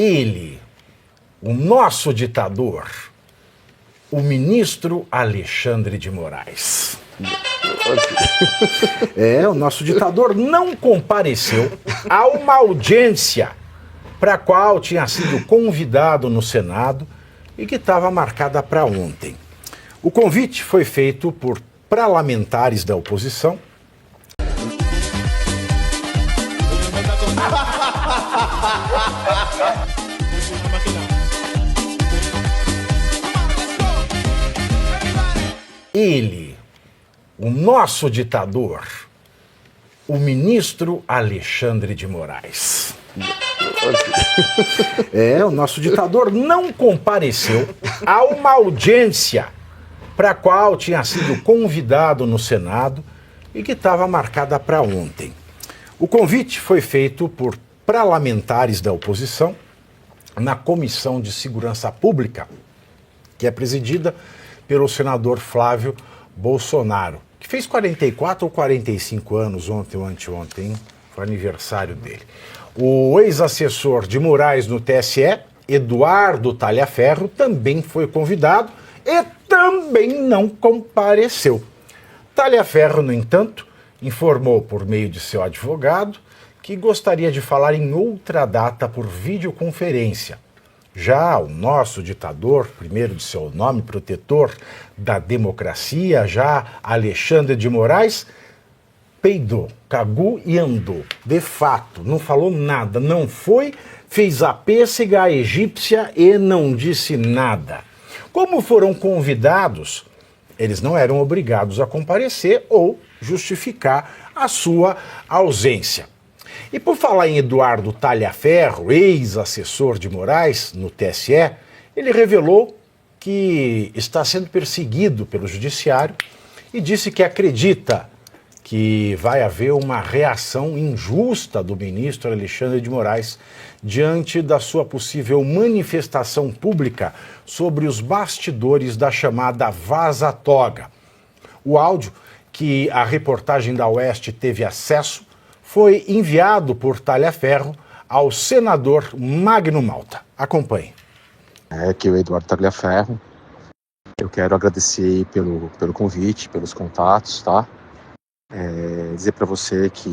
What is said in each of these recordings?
Ele, o nosso ditador, o ministro Alexandre de Moraes. O nosso ditador não compareceu a uma audiência para a qual tinha sido convidado no Senado e que estava marcada para ontem. O convite foi feito por parlamentares da oposição. Ele, o nosso ditador, o ministro Alexandre de Moraes. O nosso ditador não compareceu a uma audiência para a qual tinha sido convidado no Senado e que estava marcada para ontem. O convite foi feito por parlamentares da oposição na Comissão de Segurança Pública, que é presidida pelo senador Flávio Bolsonaro, que fez 44 ou 45 anos ontem ou anteontem, foi aniversário dele. O ex-assessor de Moraes no TSE, Eduardo Talhaferro, também foi convidado e também não compareceu. Talhaferro, no entanto, informou por meio de seu advogado que gostaria de falar em outra data por videoconferência. Já o nosso ditador, primeiro de seu nome, protetor da democracia, já Alexandre de Moraes, peidou, cagou e andou. De fato, não falou nada, não foi, fez a pêssega egípcia e não disse nada. Como foram convidados, eles não eram obrigados a comparecer ou justificar a sua ausência. E por falar em Eduardo Talhaferro, ex-assessor de Moraes no TSE, ele revelou que está sendo perseguido pelo judiciário e disse que acredita que vai haver uma reação injusta do ministro Alexandre de Moraes diante da sua possível manifestação pública sobre os bastidores da chamada Vaza Toga. O áudio que a reportagem da Oeste teve acesso foi enviado por Talhaferro ao senador Magno Malta. Acompanhe. Aqui é o Eduardo Talhaferro. Eu quero agradecer pelo convite, pelos contatos, tá? Dizer para você que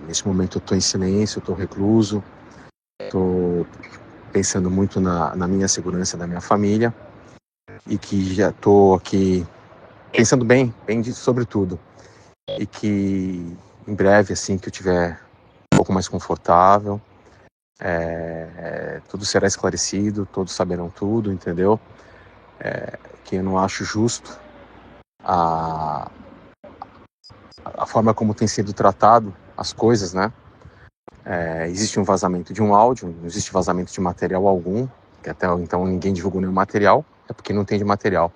nesse momento eu estou em silêncio, estou recluso, estou pensando muito na minha segurança, da minha família, e que já estou aqui pensando bem sobre tudo, e que em breve, assim que eu estiver um pouco mais confortável, tudo será esclarecido, todos saberão tudo, entendeu? Que eu não acho justo a forma como tem sido tratado as coisas, né? Existe um vazamento de um áudio, não existe vazamento de material algum, que até então ninguém divulgou nenhum material, é porque não tem de material.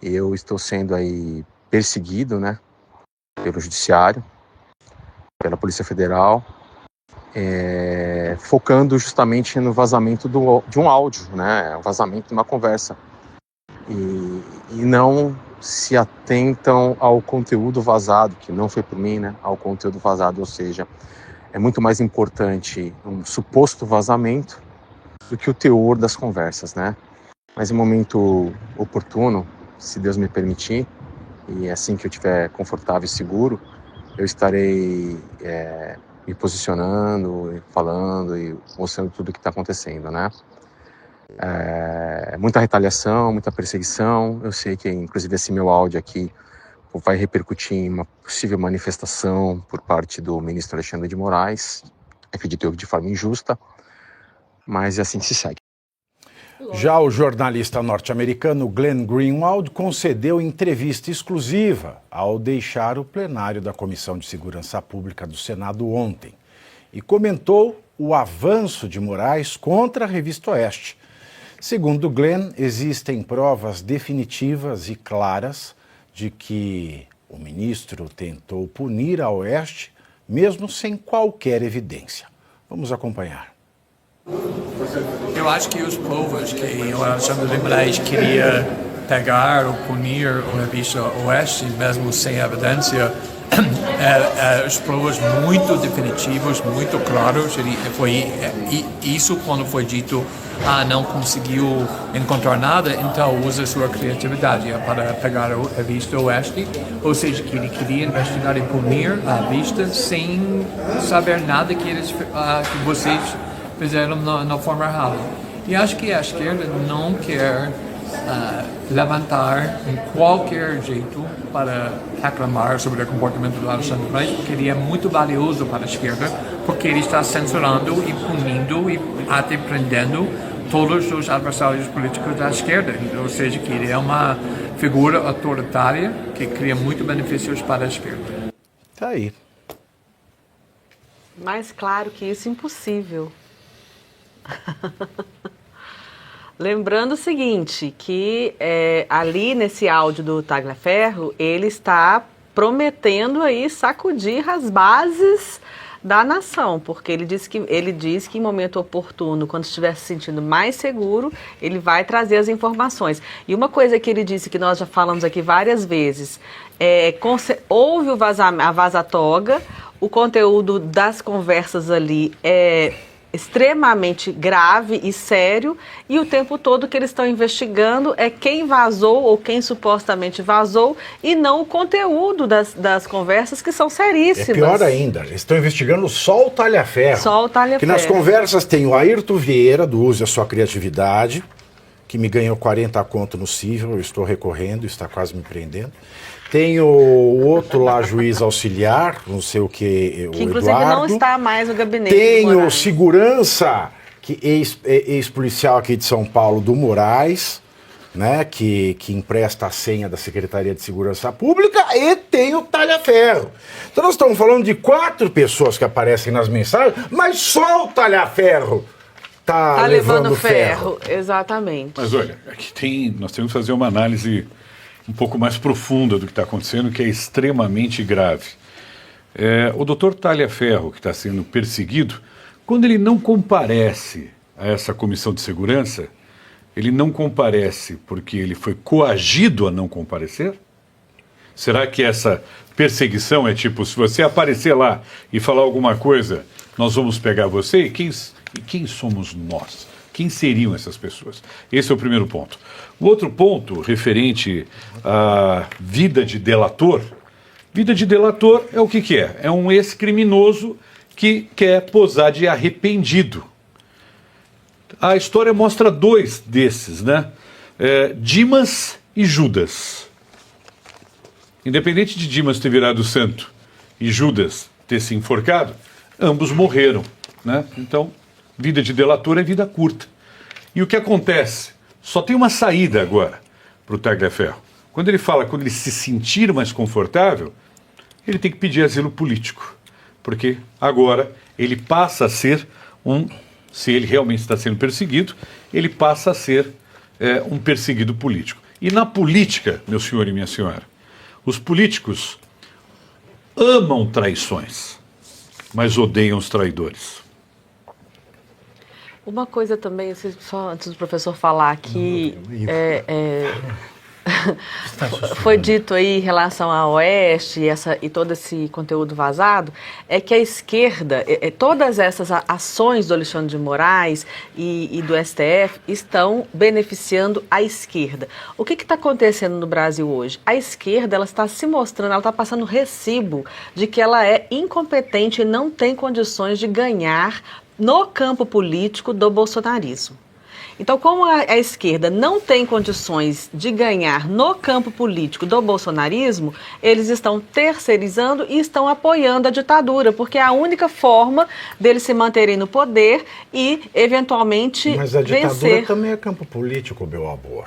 Eu estou sendo aí perseguido, né? Pelo judiciário, pela Polícia Federal, focando justamente no vazamento de um áudio, né? Um vazamento de uma conversa. E não se atentam ao conteúdo vazado, que não foi por mim, né? Ao conteúdo vazado, ou seja, é muito mais importante um suposto vazamento do que o teor das conversas, né? Mas em momento oportuno, se Deus me permitir, e assim que eu estiver confortável e seguro, eu estarei me posicionando, falando e mostrando tudo o que está acontecendo, né? Muita retaliação, muita perseguição. Eu sei que, inclusive, esse meu áudio aqui vai repercutir em uma possível manifestação por parte do ministro Alexandre de Moraes. Acredito eu de forma injusta, mas é assim que se segue. Já o jornalista norte-americano Glenn Greenwald concedeu entrevista exclusiva ao deixar o plenário da Comissão de Segurança Pública do Senado ontem e comentou o avanço de Moraes contra a Revista Oeste. Segundo Glenn, existem provas definitivas e claras de que o ministro tentou punir a Oeste, mesmo sem qualquer evidência. Vamos acompanhar. Eu acho que os provas que o Alexandre de Moraes queria pegar ou punir a Revista Oeste, mesmo sem evidência, as provas muito definitivas, muito claras. Isso quando foi dito, não conseguiu encontrar nada, então usa sua criatividade para pegar a vista oeste, ou seja, que ele queria investigar e punir a vista sem saber nada que vocês fizeram na forma errada. E acho que a esquerda não quer levantar em qualquer jeito para reclamar sobre o comportamento do Alexandre Reis, porque ele é muito valioso para a esquerda, porque ele está censurando e punindo e até prendendo todos os adversários políticos da esquerda, ou seja, que ele é uma figura autoritária que cria muito benefícios para a esquerda. Tá aí. Mais claro que isso, impossível. Lembrando o seguinte, que ali nesse áudio do Tagliaferro, ele está prometendo aí sacudir as bases da nação, porque ele diz que em momento oportuno, quando estiver se sentindo mais seguro, ele vai trazer as informações. E uma coisa que ele disse, que nós já falamos aqui várias vezes, houve a vaza-toga, o conteúdo das conversas ali é extremamente grave e sério, e o tempo todo que eles estão investigando é quem vazou ou quem supostamente vazou, e não o conteúdo das conversas, que são seríssimas. É pior ainda, eles estão investigando só o Tagliaferro. Só o Tagliaferro. Que nas conversas tem o Ayrton Vieira, do Use a Sua Criatividade, que me ganhou 40 conto no cível, eu estou recorrendo, está quase me prendendo. Tem o outro lá, juiz auxiliar, não sei o que, o inclusive Eduardo. Não está mais no gabinete. Tem o segurança, ex-policial aqui de São Paulo, do Moraes, né, que empresta a senha da Secretaria de Segurança Pública, e tem o Tagliaferro. Então nós estamos falando de 4 pessoas que aparecem nas mensagens, mas só o Tagliaferro tá levando ferro. Exatamente. Mas olha, aqui nós temos que fazer uma análise um pouco mais profunda do que está acontecendo, que é extremamente grave. O doutor Tagliaferro, que está sendo perseguido, quando ele não comparece a essa comissão de segurança, ele não comparece porque ele foi coagido a não comparecer? Será que essa perseguição é tipo, se você aparecer lá e falar alguma coisa, nós vamos pegar você? E quem somos nós? Quem seriam essas pessoas? Esse é o primeiro ponto. O outro ponto, referente à vida de delator. Vida de delator é o que é? É um ex-criminoso que quer posar de arrependido. A história mostra 2 desses, né? Dimas e Judas. Independente de Dimas ter virado santo e Judas ter se enforcado, ambos morreram, né? Então, vida de delator é vida curta. E o que acontece? Só tem uma saída agora para o Tagliaferro. Quando ele se sentir mais confortável, ele tem que pedir asilo político. Porque agora ele passa a ser se ele realmente está sendo perseguido, ele passa a ser um perseguido político. E na política, meu senhor e minha senhora, os políticos amam traições, mas odeiam os traidores. Uma coisa também, só antes do professor falar, que foi dito aí em relação ao Oeste e todo esse conteúdo vazado, é que a esquerda, todas essas ações do Alexandre de Moraes e do STF estão beneficiando a esquerda. O que está acontecendo no Brasil hoje? A esquerda, ela está se mostrando, ela está passando recibo de que ela é incompetente e não tem condições de ganhar no campo político do bolsonarismo. Então, como a esquerda não tem condições de ganhar no campo político do bolsonarismo, eles estão terceirizando e estão apoiando a ditadura, porque é a única forma deles se manterem no poder e, eventualmente, vencer. Mas a ditadura também é campo político, meu amor.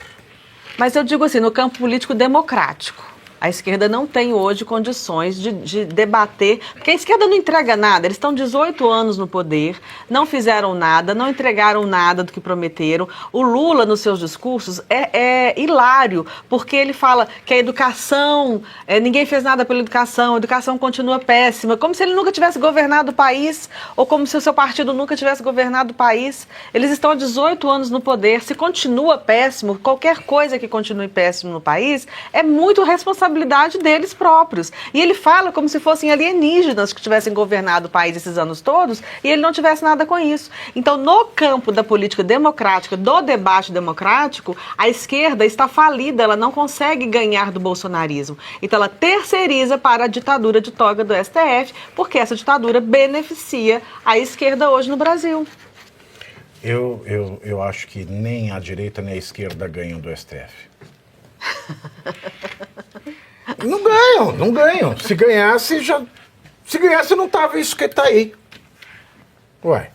Mas eu digo assim, no campo político democrático. A esquerda não tem hoje condições de debater, porque a esquerda não entrega nada, eles estão 18 anos no poder, não fizeram nada, não entregaram nada do que prometeram. O Lula, nos seus discursos, é hilário, porque ele fala que a educação, ninguém fez nada pela educação, a educação continua péssima, como se ele nunca tivesse governado o país, ou como se o seu partido nunca tivesse governado o país. Eles estão há 18 anos no poder, se continua péssimo, qualquer coisa que continue péssimo no país, é muito responsabilidade responsabilidade deles próprios. E ele fala como se fossem alienígenas que tivessem governado o país esses anos todos e ele não tivesse nada com isso. Então, no campo da política democrática, do debate democrático, a esquerda está falida, ela não consegue ganhar do bolsonarismo. Então, ela terceiriza para a ditadura de toga do STF, porque essa ditadura beneficia a esquerda hoje no Brasil. Eu acho que nem a direita nem a esquerda ganham do STF. Não ganham. Se ganhasse, não tava isso que tá aí. Ué,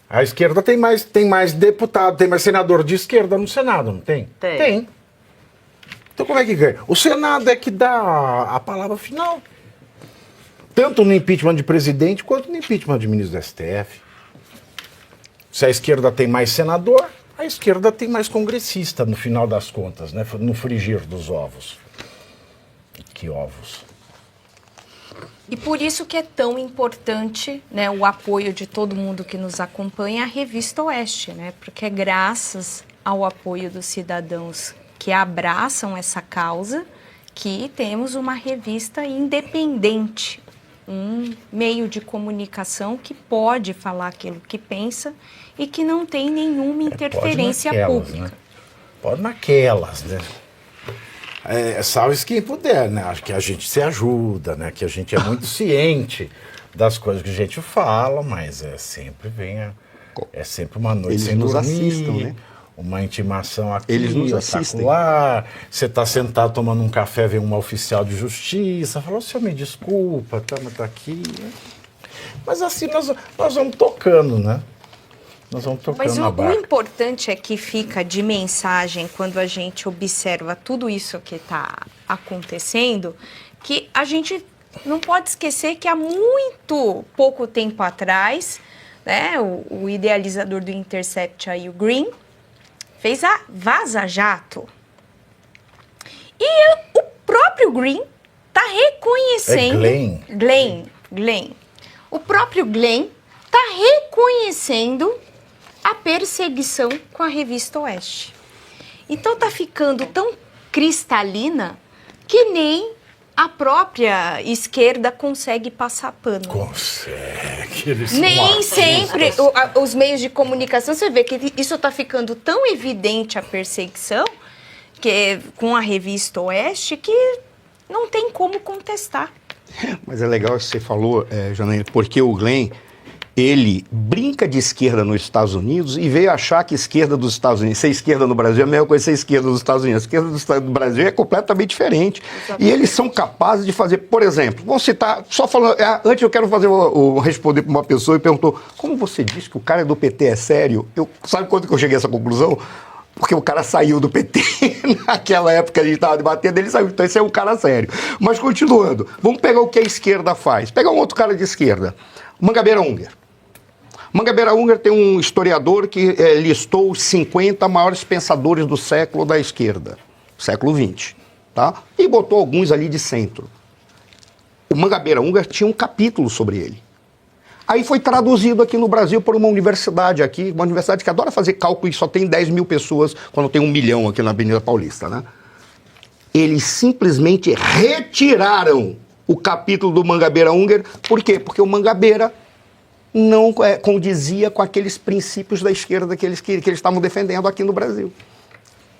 a esquerda tem mais deputado, tem mais senador de esquerda no Senado, não tem? Tem. Então como é que ganha? O Senado é que dá a palavra final. Tanto no impeachment de presidente quanto no impeachment de ministro do STF. Se a esquerda tem mais senador, a esquerda tem mais congressista, no final das contas, né? No frigir dos ovos. Que ovos? E por isso que é tão importante, né, o apoio de todo mundo que nos acompanha à Revista Oeste, né? Porque é graças ao apoio dos cidadãos que abraçam essa causa que temos uma revista independente, um meio de comunicação que pode falar aquilo que pensa e que não tem nenhuma interferência pública. Né? Pode naquelas, né? Salve-se quem puder, né? Acho que a gente se ajuda, né? Que a gente é muito ciente das coisas que a gente fala, mas sempre uma noite eles sem nos dormir, assistam, né? uma intimação aqui, eles nos assistem. Você está sentado tomando um café, vem uma oficial de justiça, fala, o senhor me desculpa, tá aqui. Mas assim nós vamos tocando, né? Nós vamos tocando. Mas na barca. O importante é que fica de mensagem quando a gente observa tudo isso que está acontecendo, que a gente não pode esquecer que há muito pouco tempo atrás, né, o idealizador do Intercept, aí, o Green, fez a Vaza Jato. E o próprio Green está reconhecendo... Glenn. O próprio Glenn está reconhecendo a perseguição com a Revista Oeste. Então está ficando tão cristalina que nem a própria esquerda consegue passar pano. Consegue. Nem sempre os meios de comunicação, você vê que isso está ficando tão evidente, a perseguição, que com a Revista Oeste, que não tem como contestar. Mas é legal isso que você falou, Janaína, porque o Glenn, ele brinca de esquerda nos Estados Unidos e veio achar que esquerda dos Estados Unidos, ser esquerda no Brasil é a mesma coisa que ser esquerda dos Estados Unidos. A esquerda do Brasil é completamente diferente. Exatamente. E eles são capazes de fazer, por exemplo, vamos citar, só falando, antes eu quero responder para uma pessoa e perguntou, como você disse que o cara do PT é sério? Sabe quando que eu cheguei a essa conclusão? Porque o cara saiu do PT naquela época que a gente estava debatendo, ele saiu. Então esse é um cara sério. Mas continuando, vamos pegar o que a esquerda faz. Pegar um outro cara de esquerda, Mangabeira Unger. Mangabeira Unger tem um historiador que listou os 50 maiores pensadores do século da esquerda, século XX, tá? E botou alguns ali de centro. O Mangabeira Unger tinha um capítulo sobre ele. Aí foi traduzido aqui no Brasil por uma universidade aqui, uma universidade que adora fazer cálculo e só tem 10 mil pessoas quando tem 1 milhão aqui na Avenida Paulista, né? Eles simplesmente retiraram o capítulo do Mangabeira Unger. Por quê? Porque o Mangabeira não condizia com aqueles princípios da esquerda que eles estavam defendendo aqui no Brasil.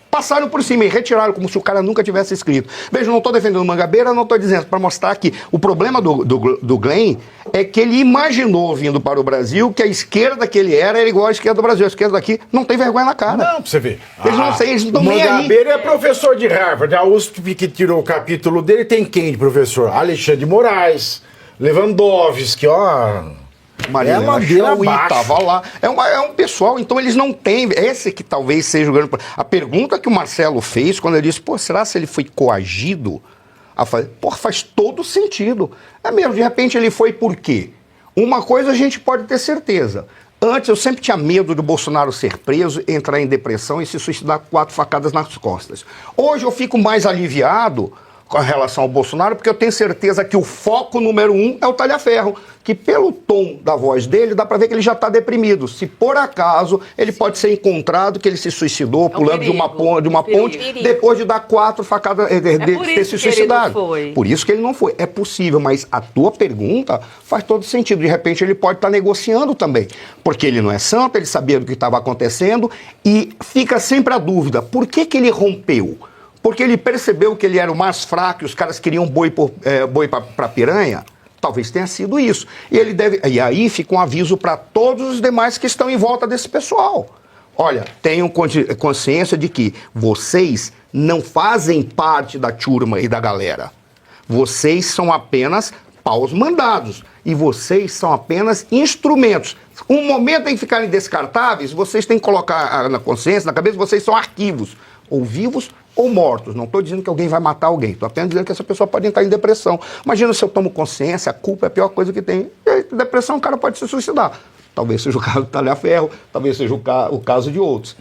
Passaram por cima e retiraram como se o cara nunca tivesse escrito. Veja, não estou defendendo o Mangabeira, não estou dizendo, para mostrar que o problema do Glenn é que ele imaginou, vindo para o Brasil, que a esquerda que ele era igual à esquerda do Brasil. A esquerda daqui não tem vergonha na cara. Não, pra você ver. Eles não sei, eles não estão nem aí. O Mangabeira é professor de Harvard. A USP que tirou o capítulo dele tem quem de professor? Alexandre de Moraes, Lewandowski, ó... Mariana Chauí estava lá. É um pessoal, então eles não têm... Esse que talvez seja o grande... A pergunta que o Marcelo fez quando ele disse, será se ele foi coagido a fazer? Faz todo sentido. É mesmo, de repente ele foi por quê? Uma coisa a gente pode ter certeza. Antes eu sempre tinha medo do Bolsonaro ser preso, entrar em depressão e se suicidar com 4 facadas nas costas. Hoje eu fico mais aliviado com relação ao Bolsonaro, porque eu tenho certeza que o foco número 1 é o Talhaferro, que pelo tom da voz dele, dá para ver que ele já está deprimido. Se por acaso ele pode ser encontrado que ele se suicidou pulando de uma ponte depois de dar 4 facadas, de ter se suicidado. Por isso que ele não foi. É possível, mas a tua pergunta faz todo sentido. De repente ele pode estar negociando também, porque ele não é santo, ele sabia do que estava acontecendo e fica sempre a dúvida, por que ele rompeu? Porque ele percebeu que ele era o mais fraco e os caras queriam boi para piranha? Talvez tenha sido isso. E aí fica um aviso para todos os demais que estão em volta desse pessoal. Olha, tenham consciência de que vocês não fazem parte da turma e da galera. Vocês são apenas paus mandados. E vocês são apenas instrumentos. Um momento em que ficarem descartáveis, vocês têm que colocar na consciência, na cabeça, vocês são arquivos, ou vivos ou mortos. Não estou dizendo que alguém vai matar alguém, estou apenas dizendo que essa pessoa pode entrar em depressão. Imagina se eu tomo consciência, a culpa é a pior coisa que tem. E depressão, o cara pode se suicidar. Talvez seja o caso do Talhaferro, talvez seja o caso de outros.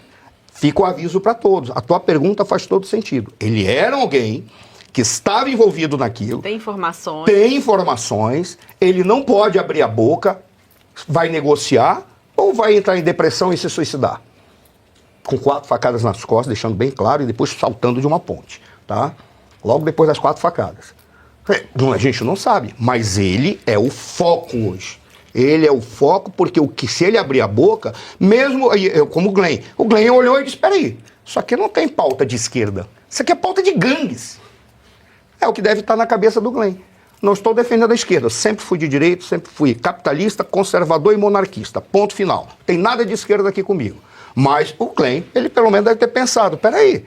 Fica o aviso para todos. A tua pergunta faz todo sentido. Ele era alguém que estava envolvido naquilo. Tem informações. Tem informações. Ele não pode abrir a boca, vai negociar ou vai entrar em depressão e se suicidar. Com 4 facadas nas costas, deixando bem claro, e depois saltando de uma ponte, tá? Logo depois das 4 facadas. A gente não sabe, mas ele é o foco hoje. Ele é o foco porque se ele abrir a boca, mesmo como o Glenn olhou e disse, espera aí, isso aqui não tem pauta de esquerda, isso aqui é pauta de gangues. É o que deve estar na cabeça do Glenn. Não estou defendendo a esquerda, eu sempre fui de direita, sempre fui capitalista, conservador e monarquista, ponto final. Tem nada de esquerda aqui comigo. Mas o Glenn, ele pelo menos deve ter pensado, peraí,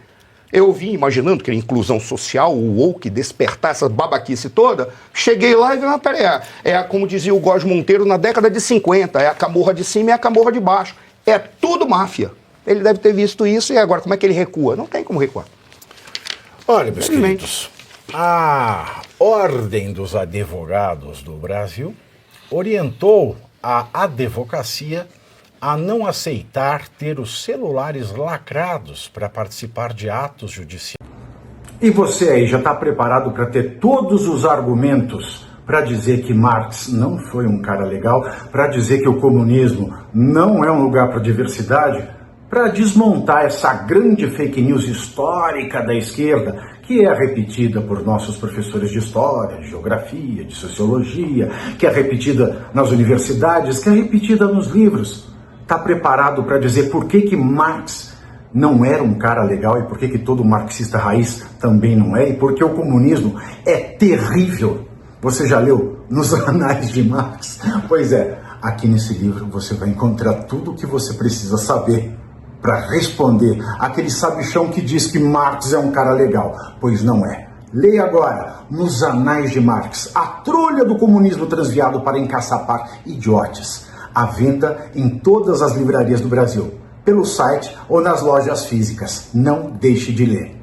eu vim imaginando que a inclusão social, o woke, despertar essa babaquice toda, cheguei lá e vi, peraí, como dizia o Góes Monteiro na década de 50, é a camorra de cima e a camorra de baixo. É tudo máfia. Ele deve ter visto isso e agora como é que ele recua? Não tem como recuar. Olha, meus queridos, a Ordem dos Advogados do Brasil orientou a advocacia a não aceitar ter os celulares lacrados para participar de atos judiciais. E você aí já está preparado para ter todos os argumentos para dizer que Marx não foi um cara legal, para dizer que o comunismo não é um lugar para diversidade, para desmontar essa grande fake news histórica da esquerda, que é repetida por nossos professores de história, de geografia, de sociologia, que é repetida nas universidades, que é repetida nos livros. Está preparado para dizer por que Marx não era um cara legal e por que todo marxista raiz também não é, e por que o comunismo é terrível. Você já leu nos Anais de Marx? Pois é, aqui nesse livro você vai encontrar tudo o que você precisa saber para responder aquele sabichão que diz que Marx é um cara legal, pois não é. Leia agora, nos Anais de Marx, a trolha do comunismo transviado para encaçapar idiotes. À venda em todas as livrarias do Brasil, pelo site ou nas lojas físicas. Não deixe de ler.